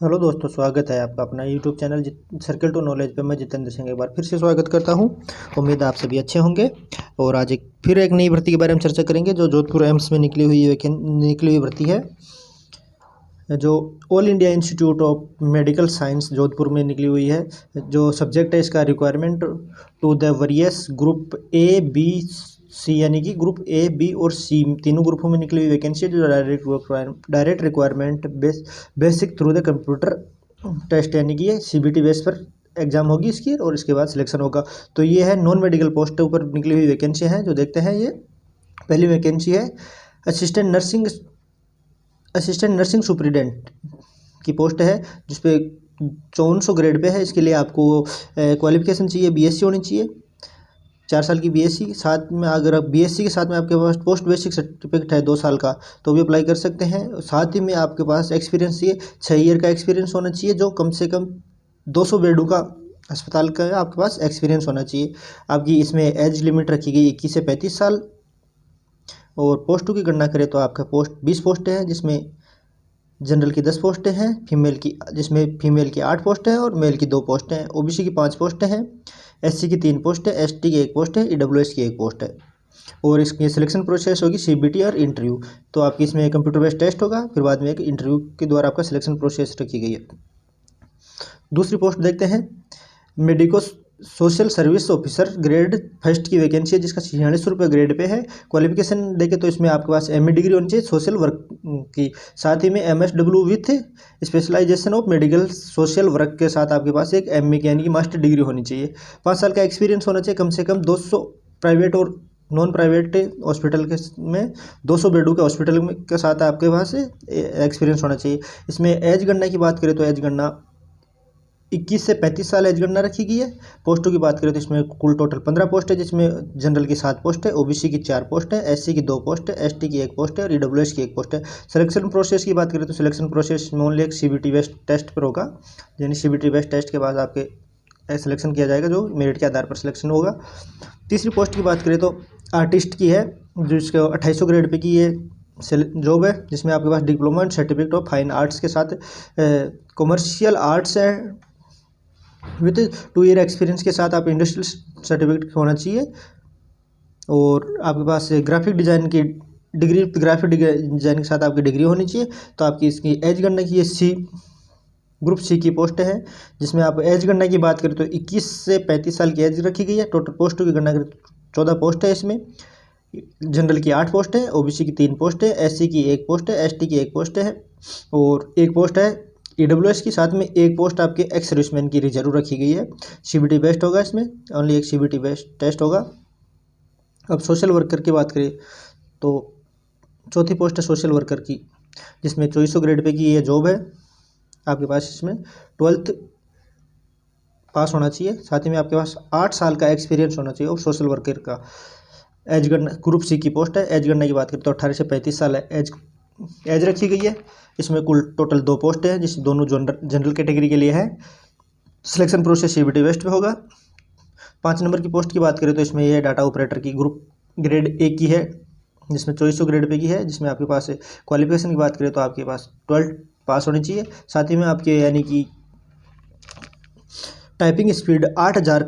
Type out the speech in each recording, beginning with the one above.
Hello दोस्तों, स्वागत है आपका अपना YouTube channel circle to knowledge पे। मैं जितेंद्र सिंह एक बार फिर से स्वागत करता हूं। उम्मीद है आप सभी अच्छे होंगे। और आज फिर एक नई भर्ती के बारे में चर्चा करेंगे जो जोधपुर एम्स में निकली हुई भर्ती है, जो All India Institute of Medical Science Jodhpur में निकली हुई है। जो सब्जेक्ट है इसका requirement to the various group A B C, यानी कि ग्रुप ए बी और सी तीनों ग्रुपों में निकली हुई वैकेंसी है। जो direct requirement basic through the computer test, यानी कि ये सीबीटी बेस पर एग्जाम होगी इसकी और इसके बाद सिलेक्शन होगा। तो ये है नॉन मेडिकल पोस्ट के ऊपर निकली हुई वैकेंसी है। जो देखते हैं, ये पहली वैकेंसी है असिस्टेंट नर्सिंग सुपरिटेंडेंट की पोस्ट है, जिसपे 5400 ग्रेड पे है। इसके लिए आपको क्वालिफिकेशन चाहिए, बीएससी होनी चाहिए, 4 साल की बीएससी। साथ में अगर आप बीएससी के साथ में आपके पास पोस्ट बेसिक सर्टिफिकेट है 2 साल का, तो भी अप्लाई कर सकते हैं। साथ ही में आपके पास एक्सपीरियंस चाहिए, 6 ईयर का एक्सपीरियंस होना चाहिए, जो कम से कम 200 बेडों का अस्पताल का आपके पास एक्सपीरियंस होना चाहिए। आपकी इसमें एज लिमिट रखी गई 21 से 35 साल। और पोस्टों की गणना करें तो आपका पोस्ट 20 पोस्टें हैं, जिसमें जनरल की 10 पोस्टें हैं, जिसमें फीमेल की 8 पोस्टें हैं और मेल की 2 पोस्टें हैं। ओबीसी की 5 पोस्टें हैं, एससी की 3 पोस्ट है, एसटी की 1 पोस्ट है, ईडब्ल्यूएस की 1 पोस्ट है। और इसकी सिलेक्शन प्रोसेस होगी सीबीटी और इंटरव्यू। तो आपकी इसमें कंप्यूटर बेस्ड टेस्ट होगा, फिर बाद में एक इंटरव्यू के द्वारा आपका सिलेक्शन प्रोसेस रखी गई है। दूसरी पोस्ट देखते हैं, medico social service officer grade first की वैकेंसी है, जिसका 46 ग्रेड पे है। क्वालिफिकेशन देखें तो इसमें आपके पास एमए डिग्री होनी चाहिए सोशल वर्क की, साथ ही में MSW with specialisation of medical social work के साथ आपके पास एक एमए की यानी कि मास्टर डिग्री होनी चाहिए। 5 साल का एक्सपीरियंस होना चाहिए, कम से कम 200 प्राइवेट और नॉन प्राइवेट हॉस्पिटल के में 200 बेडों के हॉस्पिटल के साथ आपके पास एक्सपीरियंस होना चाहिए। इसमें एज गणना की बात करें तो एज गणना 21 से 35 साल एज गणना रखी गई है। पोस्टों की बात करें तो इसमें कुल टोटल 15 पोस्ट है, जिसमें जनरल की 7 पोस्ट है, ओबीसी की 4 पोस्ट है, एससी की 2 पोस्ट है, एसटी की 1 पोस्ट है और ईडब्ल्यूएस की 1 पोस्ट है। सिलेक्शन प्रोसेस की बात करें तो सिलेक्शन प्रोसेस में ओनली एक सीबीटी बेस्ड टेस्ट पर होगा, यानी सीबीटी बेस्ड टेस्ट के बाद आपके सिलेक्शन किया जाएगा, जो मेरिट के आधार पर सिलेक्शन होगा। तीसरी पोस्ट की बात करें तो आर्टिस्ट की है, जो इसके 2800 ग्रेड पे की ये जॉब है, जिसमें आपके पास diploma and certificate of fine arts के साथ कॉमर्शियल आर्ट्स है विथ 2 ईयर एक्सपीरियंस के साथ आप इंडस्ट्रियल सर्टिफिकेट होना चाहिए। और आपके पास ग्राफिक डिज़ाइन के साथ आपकी डिग्री होनी चाहिए। तो आपकी इसकी एज गणना की ये ग्रुप सी की पोस्ट है, जिसमें आप एज गणना की बात करें तो 21 से 35 साल की एज रखी गई है। टोटल पोस्टों की गणना करें तो 14 पोस्ट है। इसमें जनरल की 8 पोस्ट है, ओबीसी की 3 पोस्ट है, एससी की 1 पोस्ट है, एसटी की 1 पोस्ट है और 1 पोस्ट है ईडब्ल्यूएस की। साथ में 1 पोस्ट आपके एक्स सर्विसमैन की रिजर्व रखी गई है। सीबीटी बेस्ड होगा, इसमें ओनली एक सीबीटी बेस्ड टेस्ट होगा। अब सोशल वर्कर की बात करें तो चौथी पोस्ट है सोशल वर्कर की, जिसमें 2400 ग्रेड पे की ये जॉब है। आपके पास इसमें 12th पास होना चाहिए, साथ ही में आपके पास 8 साल का एक्सपीरियंस होना चाहिए और सोशल वर्कर का। एज गणना ग्रुप सी की पोस्ट है। एज गणना की बात करें तो 18 से 35 साल एज रखी गई है। इसमें कुल टोटल 2 पोस्ट है, जिस दोनों जनरल कैटेगरी के लिए है। सिलेक्शन प्रोसेस सीबीटी वेस्ट पे होगा। 5 नंबर की पोस्ट की बात करें तो इसमें यह डाटा ऑपरेटर की ग्रुप ग्रेड ए की है, जिसमें 2400 ग्रेड पे की है। जिसमें आपके पास क्वालिफिकेशन की बात करें तो आपके पास 12th पास होनी चाहिए। साथ ही में आपके यानी कि टाइपिंग स्पीड 8000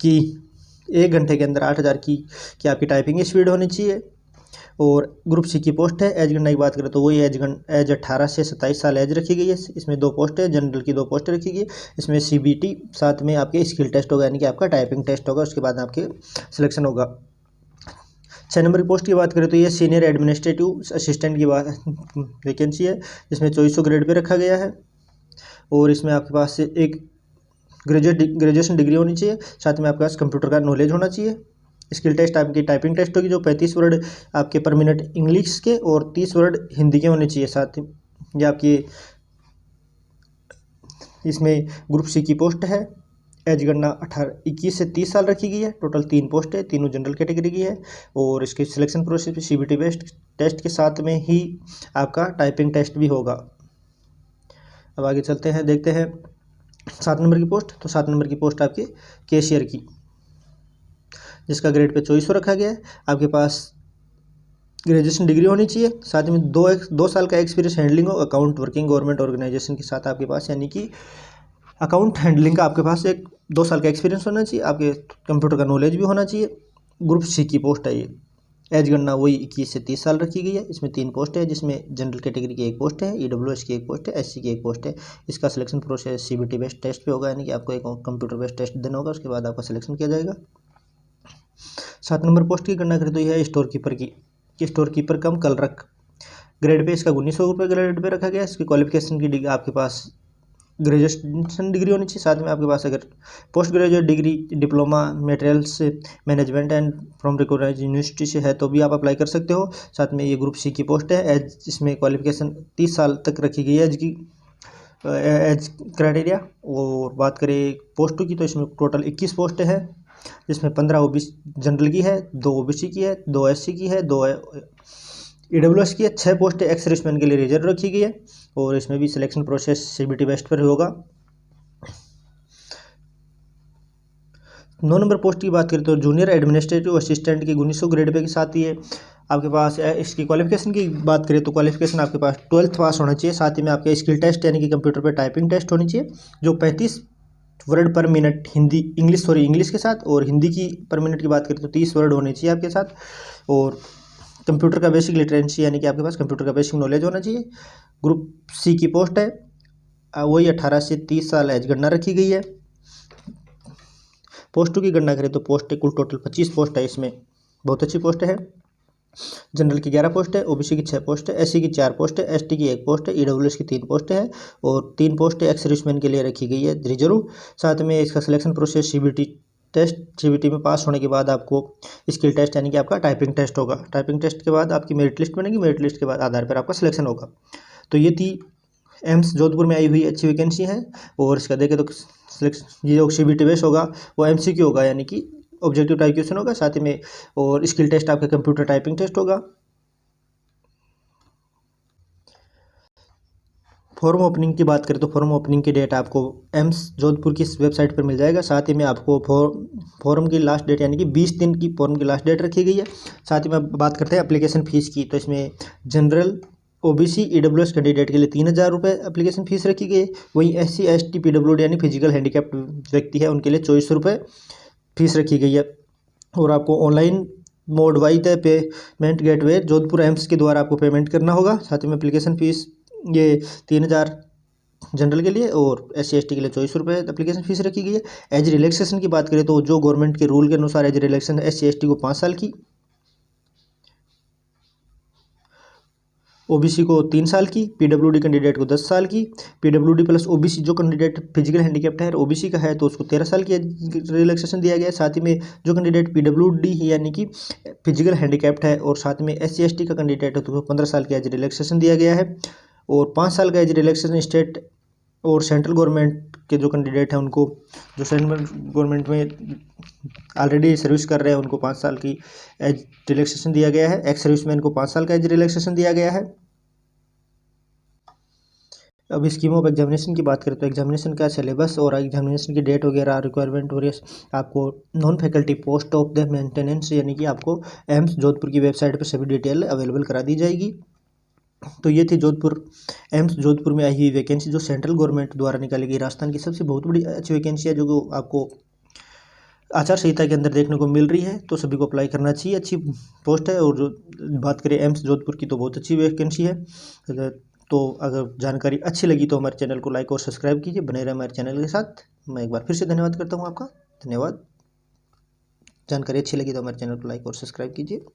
की, 1 घंटे के अंदर 8000 की आपकी टाइपिंग स्पीड होनी चाहिए। और ग्रुप सी की पोस्ट है। एज गणना की बात करें तो वही एज 18 से 27 साल एज रखी गई है। इसमें 2 पोस्ट है, जनरल की 2 पोस्ट रखी गई है। इसमें सीबीटी साथ में आपके स्किल टेस्ट होगा, यानी कि आपका टाइपिंग टेस्ट होगा, उसके बाद आपके सिलेक्शन होगा। 6 नंबर की पोस्ट की बात करें तो ये सीनियर एडमिनिस्ट्रेटिव असिस्टेंट की वैकेंसी है, जिसमें 2400 ग्रेड पे रखा गया है। और इसमें आपके पास एक ग्रेजुएशन डिग्री होनी चाहिए, साथ में आपके पास कंप्यूटर का नॉलेज होना चाहिए। स्किल टेस्ट आपकी टाइपिंग टेस्ट होगी, जो 35 वर्ड आपके पर मिनट इंग्लिश के और 30 वर्ड हिंदी के होने चाहिए। साथ ही ये आपकी इसमें ग्रुप सी की पोस्ट है। एज गणना 21 से 30 साल रखी गई है। टोटल 3 पोस्ट है, तीनों जनरल कैटेगरी की है। और इसके सिलेक्शन प्रोसेस भी सीबीटी बेस्ड टेस्ट के साथ में ही आपका टाइपिंग टेस्ट भी होगा। अब आगे चलते हैं, देखते हैं 7 नंबर की पोस्ट। तो 7 नंबर की पोस्ट आपकी कैशियर की, जिसका ग्रेड पे 2400 रखा गया है। आपके पास ग्रेजुएशन डिग्री होनी चाहिए, साथ में 2 साल का एक्सपीरियंस हैंडलिंग हो अकाउंट वर्किंग गवर्नमेंट ऑर्गेनाइजेशन के साथ आपके पास, यानी कि अकाउंट हैंडलिंग का आपके पास एक 2 साल का एक्सपीरियंस होना चाहिए, आपके कंप्यूटर का नॉलेज भी होना चाहिए। ग्रुप सी की पोस्ट है ये। एज गणना वही 21 से 30 साल रखी गई है। इसमें 3 पोस्ट है, जिसमें जनरल कैटेगरी की एक पोस्ट है, ईडब्ल्यूएस की एक पोस्ट है, एससी की एक पोस्ट है। इसका selection process CBT based test पे होगा, यानी कि आपको एक कंप्यूटर बेस्ड टेस्ट देना होगा, उसके बाद आपका सिलेक्शन किया जाएगा। 7 नंबर पोस्ट की गणना करें तो यह है स्टोर कीपर की, कि स्टोर कीपर कम क्लर्क ग्रेड पे इसका 1900 रुपये ग्रेड पे रखा गया है। इसकी क्वालिफिकेशन की डिग्री आपके पास ग्रेजुएशन डिग्री होनी चाहिए, साथ में आपके पास अगर post graduate degree diploma materials management and from recognised university से है तो भी आप अप्लाई कर सकते हो। साथ में ये ग्रुप सी की पोस्ट है। एज इसमें क्वालिफिकेशन 30 साल तक रखी गई है एज की एज क्राइटेरिया। और बात करें पोस्टों की तो इसमें टोटल 21 पोस्टें हैं, जिसमें 15 ओबीसी जनरल की है, 2 ओबीसी की है, 2 एससी की है, 2 ईडब्ल्यूएस की है। 6 पोस्टें एक्स सर्विसमैन के लिए रिजर्व रखी गई है, और इसमें भी सिलेक्शन प्रोसेस सीबीटी बेस्ट पर होगा। 9 नंबर पोस्ट की बात करें तो जूनियर एडमिनिस्ट्रेटिव असिस्टेंट की 1900 ग्रेड पे के साथ ही है आपके पास। इसकी क्वालिफिकेशन की बात करें तो क्वालिफिकेशन आपके पास 12th पास होना चाहिए, साथ ही में आपके स्किल टेस्ट यानी कि कंप्यूटर पे टाइपिंग टेस्ट होनी चाहिए, जो 35 वर्ड पर मिनट इंग्लिश के साथ, और हिंदी की पर मिनट की बात करें तो 30 वर्ड होने चाहिए आपके साथ। और कंप्यूटर का बेसिक लिटरेंसी यानी कि आपके पास कंप्यूटर का बेसिक नॉलेज होना चाहिए। ग्रुप सी की पोस्ट है, वही 18 से 30 साल एज गणना रखी गई है। पोस्टों की गणना करें तो पोस्ट कुल टोटल 25 पोस्ट है, इसमें बहुत अच्छी पोस्ट है। जनरल की 11 पोस्ट है, ओबीसी की 6 पोस्ट है, एससी की 4 पोस्ट है, एसटी की 1 पोस्ट है, ईडब्ल्यूएस की 3 पोस्ट है, और 3 पोस्ट एक्स सर्विसमैन के लिए रखी गई है रिजर्व। साथ में इसका सिलेक्शन प्रोसेस सीबीटी में पास होने के बाद आपको स्किल टेस्ट यानी कि आपका टाइपिंग टेस्ट होगा। टाइपिंग टेस्ट के बाद आपकी मेरिट लिस्ट बनेगी, मेरिट लिस्ट के बाद आधार पर आपका सिलेक्शन होगा। तो ये थी एम्स जोधपुर में आई हुई अच्छी वैकेंसी है। और इसका देखें तो सिलेक्शन ये जो सीबीटी बेस होगा वो एमसीक्यू होगा, यानी कि ऑब्जेक्टिव टाइप क्वेश्चन होगा, साथ ही में और स्किल टेस्ट आपका कंप्यूटर टाइपिंग टेस्ट होगा। फॉर्म ओपनिंग की बात करें तो फॉर्म ओपनिंग की डेट आपको एम्स जोधपुर की वेबसाइट पर मिल जाएगा। साथ ही में आपको फॉर्म की लास्ट डेट यानी कि 20 दिन की फॉर्म की लास्ट डेट रखी गई है। साथ ही में बात करते हैं एप्लीकेशन फ़ीस की, तो इसमें जनरल ओबीसी ईडब्ल्यूएस कैंडिडेट के लिए 3000 रुपये एप्लीकेशन फ़ीस रखी गई है। वहीं एससी एसटी पीडब्ल्यूडी यानी फिजिकल हैंडीकैप्ड व्यक्ति है उनके लिए 2400 रुपये फीस रखी गई है। और आपको online mode wise payment gateway Jodhpur AIIMS के द्वारा आपको पेमेंट करना होगा। साथ ही में एप्लीकेशन फ़ीस ये 3000 जनरल के लिए और एससी एसटी के लिए 2400 रुपये एप्लीकेशन फ़ीस रखी गई है। एज रिलैक्सेशन की बात करें तो जो गवर्नमेंट के रूल के अनुसार एज रिलैक्सेशन एससी एसटी को 5 साल की, ओबीसी को 3 साल की, पीडब्ल्यूडी कैंडिडेट को 10 साल की, पीडब्ल्यूडी प्लस ओबीसी जो कैंडिडेट फिजिकल हैंडीकैप्ड है ओबीसी का है तो उसको 13 साल की रिलैक्सेशन दिया गया है। साथ ही में जो कैंडिडेट पीडब्ल्यूडी यानी कि फिजिकल हैंडीकैप्ड है और साथ में एससी एसटी का कैंडिडेट है तो उसको 15 साल की एज रिलैक्सेशन दिया गया है। और 5 साल का एज रिलैक्सेशन स्टेट और सेंट्रल गवर्नमेंट के जो कैंडिडेट हैं उनको, जो सेंट्रल गवर्नमेंट में ऑलरेडी सर्विस कर रहे हैं उनको 5 साल की एज रिलैक्सेशन दिया गया है। एक्स सर्विसमैन को 5 साल का एज रिलैक्सेशन दिया गया है। अब स्कीम ऑफ एग्जामिनेशन की बात करें तो एग्जामिनेशन का सिलेबस और एग्जामिनेशन की डेट वगैरह रिक्वायरमेंट वगैरह आपको non faculty post of the maintenance यानी कि आपको एम्स जोधपुर की वेबसाइट पर सभी डिटेल अवेलेबल करा दी जाएगी। तो ये थी एम्स जोधपुर में आई हुई वैकेंसी जो सेंट्रल गवर्नमेंट द्वारा निकाली गई राजस्थान की सबसे बहुत बड़ी अच्छी वैकेंसी है, जो आपको आचार संहिता के अंदर देखने को मिल रही है। तो सभी को अप्लाई करना चाहिए, अच्छी पोस्ट है। और जो बात करें एम्स जोधपुर की तो बहुत अच्छी वैकेंसी है। तो अगर जानकारी अच्छी लगी तो हमारे चैनल को लाइक और सब्सक्राइब कीजिए, बने रहे हमारे चैनल के साथ। मैं एक बार फिर से धन्यवाद करता हूँ आपका, धन्यवाद। जानकारी अच्छी लगी तो हमारे चैनल को लाइक और सब्सक्राइब कीजिए।